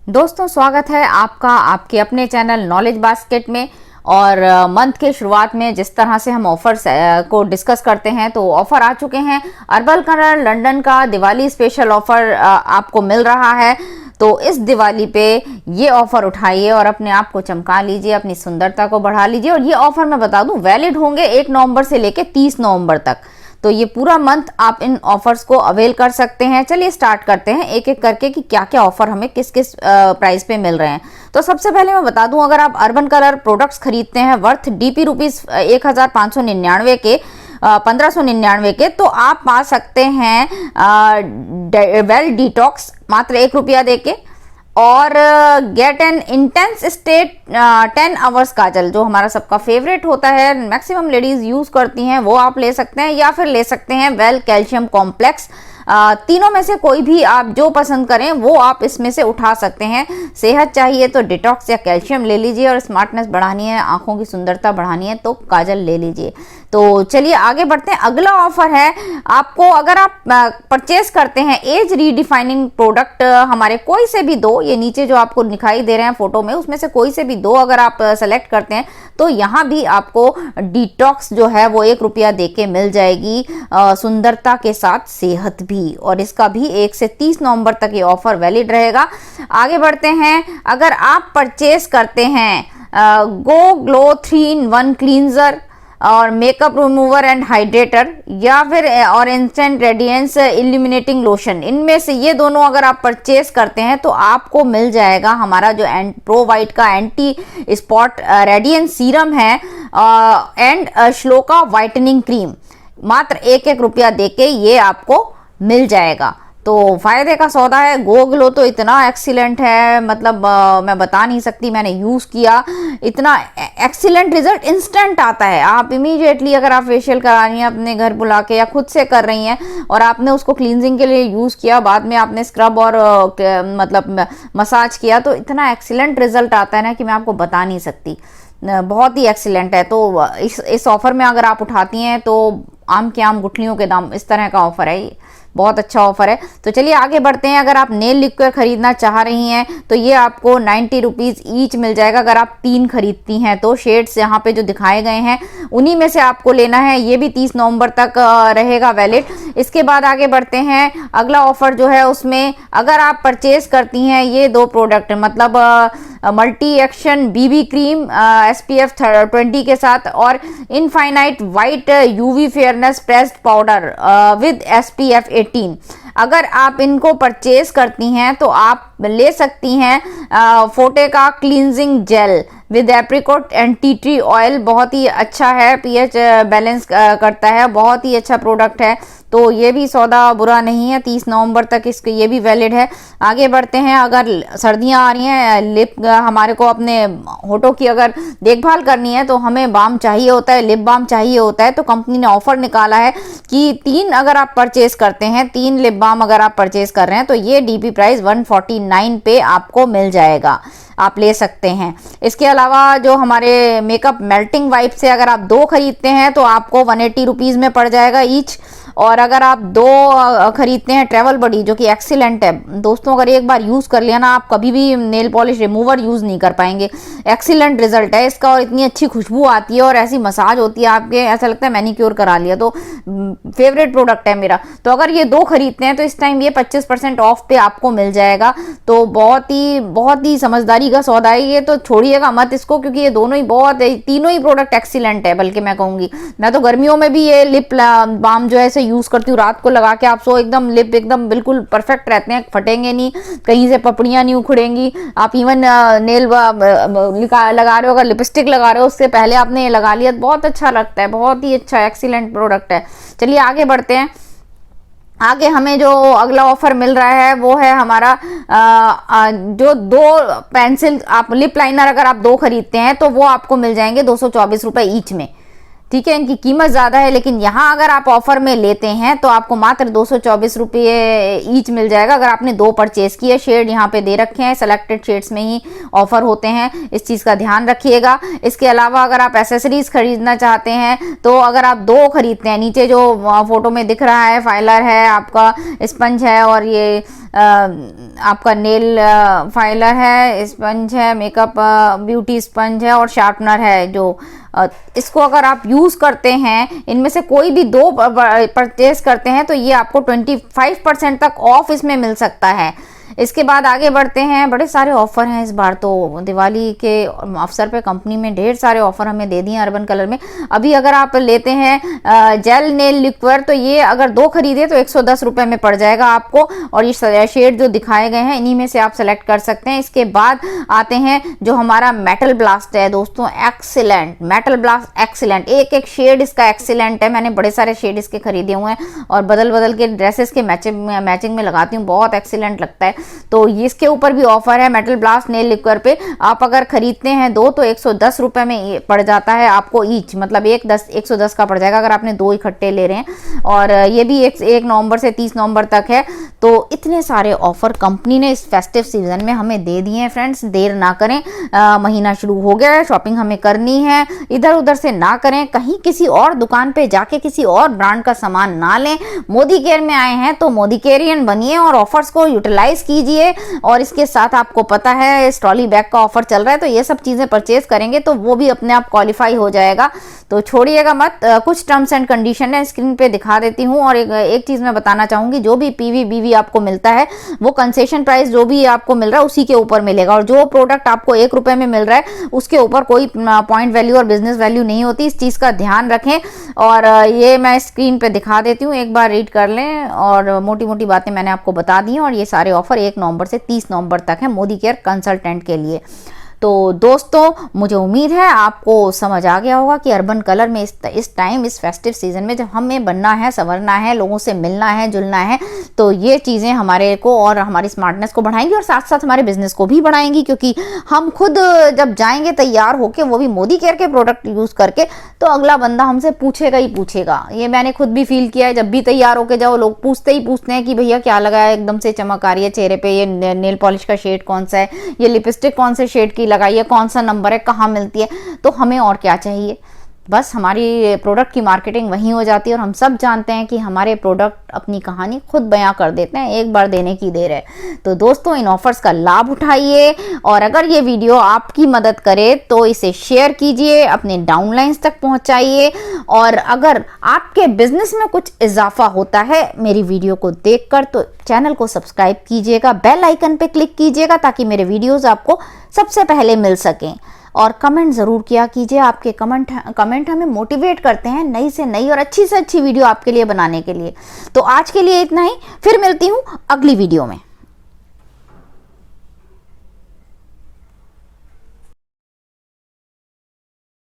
दोस्तों, स्वागत है आपका आपके अपने चैनल नॉलेज बास्केट में। और मंथ के शुरुआत में जिस तरह से हम ऑफर्स को डिस्कस करते हैं, तो ऑफर आ चुके हैं। अर्बन कलर लंदन का दिवाली स्पेशल ऑफर आपको मिल रहा है। तो इस दिवाली पे ये ऑफर उठाइए और अपने आप को चमका लीजिए, अपनी सुंदरता को बढ़ा लीजिए। और ये ऑफर मैं बता दूं, वैलिड होंगे 1 नवंबर से लेके 30 नवंबर तक। तो ये पूरा मंथ आप इन ऑफर्स को अवेल कर सकते हैं। चलिए स्टार्ट करते हैं एक एक करके कि क्या क्या ऑफर हमें किस किस प्राइस पे मिल रहे हैं। तो सबसे पहले मैं बता दूं, अगर आप अर्बन कलर प्रोडक्ट्स खरीदते हैं वर्थ DP रुपीज 1599 के 1599 के, तो आप पा सकते हैं वेल डिटॉक्स मात्र ₹1 देके, और get an intense state 10 hours kajal, जो हमारा सबका फेवरेट होता है, मैक्सिमम लेडीज यूज करती हैं, वो आप ले सकते हैं। या फिर ले सकते हैं वेल कैल्शियम कॉम्प्लेक्स। तीनों में से कोई भी आप जो पसंद करें वो आप इसमें से उठा सकते हैं। सेहत चाहिए तो डिटॉक्स या कैल्शियम ले लीजिए, और स्मार्टनेस बढ़ानी है, आंखों की सुंदरता बढ़ानी है, तो काजल ले लीजिए। तो चलिए आगे बढ़ते हैं। अगला ऑफर है आपको, अगर आप परचेस करते हैं एज रीडिफाइनिंग प्रोडक्ट, हमारे कोई से भी दो, ये नीचे जो आपको दिखाई दे रहे हैं फोटो में, उसमें से कोई से भी दो अगर आप सेलेक्ट करते हैं, तो यहाँ भी आपको डिटॉक्स जो है वो ₹1 देके मिल जाएगी, सुंदरता के साथ सेहत भी। और इसका भी 1 से 30 नवंबर तक ये ऑफर वैलिड रहेगा। आगे बढ़ते हैं। अगर आप परचेस करते हैं गो ग्लो 3-in-1 क्लींजर और मेकअप रिमूवर एंड हाइड्रेटर, या फिर और इंस्टेंट रेडियंस इल्यूमिनेटिंग लोशन, इनमें से ये दोनों अगर आप परचेस करते हैं तो आपको मिल जाएगा हमारा जो प्रो वाइट का एंटी स्पॉट रेडियंस सीरम है एंड श्लोका वाइटनिंग क्रीम, मात्र ₹1 देके ये आपको मिल जाएगा। तो फायदे का सौदा है। गो ग्लो तो इतना एक्सीलेंट है, मतलब मैं बता नहीं सकती, मैंने यूज़ किया, इतना एक्सीलेंट रिजल्ट इंस्टेंट आता है। आप इमीडिएटली अगर आप फेशियल करा रही हैं अपने घर बुला के या खुद से कर रही हैं, और आपने उसको क्लींजिंग के लिए यूज़ किया, बाद में आपने स्क्रब और मतलब मसाज किया, तो इतना एक्सीलेंट रिजल्ट आता है ना कि मैं आपको बता नहीं सकती, बहुत ही एक्सीलेंट है। तो इस ऑफर में अगर आप उठाती हैं तो आम के आम गुठलियों के दाम, इस तरह का ऑफर है, बहुत अच्छा ऑफर है। तो चलिए आगे बढ़ते हैं। अगर आप नेल लिक्विड खरीदना चाह रही हैं तो ये आपको ₹90 ईच मिल जाएगा। अगर आप 3 खरीदती हैं तो शेड्स यहाँ पे जो दिखाए गए हैं उन्हीं में से आपको लेना है। ये भी 30 नवंबर तक रहेगा वैलिड। इसके बाद आगे बढ़ते हैं। अगला ऑफर जो है उसमें अगर आप परचेज करती हैं ये 2 प्रोडक्ट, मतलब multi action BB cream SPF 20 के साथ, और infinite white UV fairness pressed powder with SPF 18, अगर आप इनको परचेज करती हैं तो आप ले सकती हैं फोटे का cleansing gel with apricot and tea tree oil, बहुत ही अच्छा है, pH बैलेंस करता है, बहुत ही अच्छा प्रोडक्ट है। तो ये भी सौदा बुरा नहीं है, 30 नवंबर तक इसके ये भी वैलिड है। आगे बढ़ते हैं। अगर सर्दियां आ रही हैं, लिप हमारे को अपने होठों की अगर देखभाल करनी है तो हमें बाम चाहिए होता है, लिप बाम चाहिए होता है, तो कंपनी ने ऑफर निकाला है कि 3 अगर आप परचेज करते हैं, 3 लिप बाम अगर आप परचेज कर रहे हैं तो ये DP प्राइस 149 पे आपको मिल जाएगा, आप ले सकते हैं। इसके अलावा जो हमारे मेकअप मेल्टिंग वाइप से अगर आप 2 खरीदते हैं तो आपको ₹180 में पड़ जाएगा ईच। और अगर आप 2 खरीदते हैं ट्रैवल बडी, जो कि एक्सीलेंट है दोस्तों, अगर एक बार यूज़ कर लिया ना, आप कभी भी नेल पॉलिश रिमूवर यूज़ नहीं कर पाएंगे। एक्सीलेंट रिजल्ट है इसका, और इतनी अच्छी खुशबू आती है और ऐसी मसाज होती है आपके, ऐसा लगता है मैनिक्योर करा लिया। तो फेवरेट प्रोडक्ट है मेरा। तो अगर ये 2 खरीदते हैं तो इस टाइम ये 25% ऑफ पे आपको मिल जाएगा। तो बहुत ही समझदारी का सौदा है ये, तो छोड़िएगा मत इसको, क्योंकि ये दोनों ही तीनों ही प्रोडक्ट एक्सीलेंट है। बल्कि मैं कहूँगी, मैं तो गर्मियों में भी ये लिप बाम जो है यूज करती हूँ, रात को लगा के आप सो, एकदम लिप एकदम बिल्कुल परफेक्ट रहते हैं, फटेंगे नहीं, कहीं से पपड़ियां नहीं उखड़ेंगी। आप इवन नेल लगा रहे हो, अगर लिपस्टिक लगा रहे हो उससे पहले आपने ये लगा लिया, बहुत अच्छा लगता है, बहुत ही अच्छा एक्सीलेंट प्रोडक्ट है। चलिए आगे बढ़ते हैं। आगे हमें जो अगला ऑफर मिल रहा है वो है हमारा जो 2 पेंसिल, आप लिप लाइनर अगर आप 2 खरीदते हैं तो वो आपको मिल जाएंगे ₹224 ईच में। ठीक है, इनकी कीमत ज़्यादा है, लेकिन यहाँ अगर आप ऑफर में लेते हैं तो आपको मात्र 224 रुपये ईच मिल जाएगा अगर आपने 2 परचेज किए। शेड यहाँ पे दे रखे हैं, सेलेक्टेड शेड्स में ही ऑफर होते हैं, इस चीज़ का ध्यान रखिएगा। इसके अलावा अगर आप एसेसरीज खरीदना चाहते हैं तो अगर आप 2 खरीदते हैं, नीचे जो फोटो में दिख रहा है फाइलर है, आपका स्पंज है, और ये आपका नेल फाइलर है, स्पंज है, मेकअप ब्यूटी स्पंज है, और शार्पनर है। जो इसको अगर आप यूज़ करते हैं, इनमें से कोई भी 2 परचेज करते हैं तो ये आपको 25% तक ऑफ इसमें मिल सकता है। इसके बाद आगे बढ़ते हैं, बड़े सारे ऑफर हैं इस बार तो दिवाली के अवसर पे कंपनी में ढेर सारे ऑफर हमें दे दिए अर्बन कलर में। अभी अगर आप लेते हैं जेल नेल लिक्विड तो ये अगर 2 खरीदे तो 110 रुपये में पड़ जाएगा आपको, और ये शेड जो दिखाए गए हैं इन्हीं में से आप सेलेक्ट कर सकते हैं। इसके बाद आते हैं जो हमारा मेटल ब्लास्ट है दोस्तों, एक्सीलेंट मेटल ब्लास्ट एक्सीलेंट, एक शेड इसका एक्सीलेंट है। मैंने बड़े सारे शेड इसके खरीदे हुए हैं और बदल बदल के ड्रेसेस के मैचिंग में लगाती हूँ, बहुत एक्सीलेंट लगता है। तो इसके ऊपर भी ऑफर है मेटल ब्लास्ट नेल लिक्विड पे। आप अगर खरीदते हैं 2 तो 110 रुपये में पड़ जाता है आपको ईच, मतलब 110 का पड़ जाएगा अगर आपने 2 इकट्ठे ले रहे हैं। और ये भी 1 नवंबर से 30 नवंबर तक है। तो इतने सारे ऑफर कंपनी ने इस फेस्टिव सीजन में हमें दे दिए हैं फ्रेंड्स। देर ना करें, महीना शुरू हो गया है, शॉपिंग हमें करनी है, इधर उधर से ना करें, कहीं किसी और दुकान पे जाके किसी और ब्रांड का सामान ना लें। मोदी केयर में आए हैं तो मोदी केयरियन बनिए और ऑफर्स को यूटिलाइज कीजिए। और इसके साथ आपको पता है ट्रॉली बैग का ऑफर चल रहा है, तो ये सब चीजें परचेज करेंगे तो वो भी अपने आप क्वालिफाई हो जाएगा। तो छोड़िएगा मत, कुछ टर्म्स एंड कंडीशन है स्क्रीन पे दिखा देती हूँ। और एक चीज मैं बताना चाहूंगी, जो भी पीवी बीवी आपको मिलता है वो कंसेशन प्राइस जो भी आपको मिल रहा है उसी के ऊपर मिलेगा, और जो प्रोडक्ट आपको 1 रुपए में मिल रहा है उसके ऊपर कोई पॉइंट वैल्यू और बिजनेस वैल्यू नहीं होती। इस चीज का ध्यान रखें। और ये मैं स्क्रीन पे दिखा देती हूँ, एक बार रीड कर लें। और मोटी मोटी बातें मैंने आपको बता दी हैं। और ये सारे ऑफर 1 नवंबर से 30 नवंबर तक है मोदी केयर कंसल्टेंट के लिए। तो दोस्तों मुझे उम्मीद है आपको समझ आ गया होगा कि अर्बन कलर में इस टाइम इस फेस्टिव सीजन में जब हमें बनना है, संवरना है, लोगों से मिलना है, जुलना है, तो ये चीज़ें हमारे को और हमारी स्मार्टनेस को बढ़ाएंगी और साथ साथ हमारे बिजनेस को भी बढ़ाएंगी। क्योंकि हम खुद जब जाएंगे तैयार होके, वो भी मोदी केयर के प्रोडक्ट यूज़ करके, तो अगला बंदा हमसे पूछेगा ही पूछेगा। ये मैंने खुद भी फील किया है। जब भी तैयार होके जाओ लोग पूछते हैं कि भैया क्या लगाया, एकदम से चमक आ रही है चेहरे पे, ये नेल पॉलिश का शेड कौन सा है, ये लिपस्टिक कौन से शेड की लगाई है, कौन सा नंबर है, कहाँ मिलती है। तो हमें और क्या चाहिए, बस हमारी प्रोडक्ट की मार्केटिंग वहीं हो जाती है। और हम सब जानते हैं कि हमारे प्रोडक्ट अपनी कहानी खुद बयां कर देते हैं, एक बार देने की देर है। तो दोस्तों इन ऑफर्स का लाभ उठाइए, और अगर ये वीडियो आपकी मदद करे तो इसे शेयर कीजिए, अपने डाउनलाइंस तक पहुंचाइए। और अगर आपके बिजनेस में कुछ इजाफा होता है मेरी वीडियो को देखकर, तो चैनल को सब्सक्राइब कीजिएगा, बेल आइकन पे क्लिक कीजिएगा ताकि मेरे वीडियोस आपको सबसे पहले मिल सकें। और कमेंट ज़रूर किया कीजिए, आपके कमेंट हमें मोटिवेट करते हैं नई से नई और अच्छी से अच्छी वीडियो आपके लिए बनाने के लिए। तो आज के लिए इतना ही, फिर मिलती हूँ अगली वीडियो में।